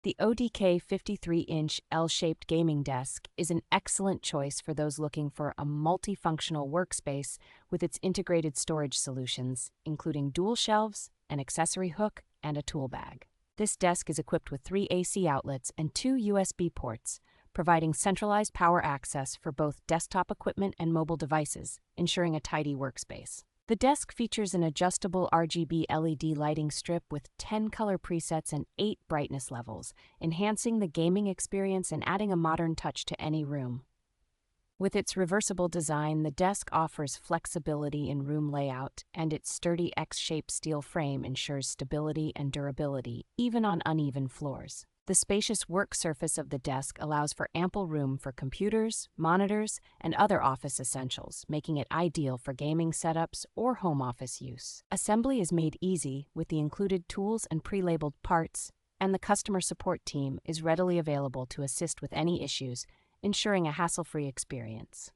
The ODK 53-inch L-shaped gaming desk is an excellent choice for those looking for a multifunctional workspace with its integrated storage solutions, including dual shelves, an accessory hook, and a tool bag. This desk is equipped with 3 AC outlets and 2 USB ports, providing centralized power access for both desktop equipment and mobile devices, ensuring a tidy workspace. The desk features an adjustable RGB LED lighting strip with 10 color presets and 8 brightness levels, enhancing the gaming experience and adding a modern touch to any room. With its reversible design, the desk offers flexibility in room layout, and its sturdy X-shaped steel frame ensures stability and durability, even on uneven floors. The spacious work surface of the desk allows for ample room for computers, monitors, and other office essentials, making it ideal for gaming setups or home office use. Assembly is made easy with the included tools and pre-labeled parts, and the customer support team is readily available to assist with any issues, ensuring a hassle-free experience.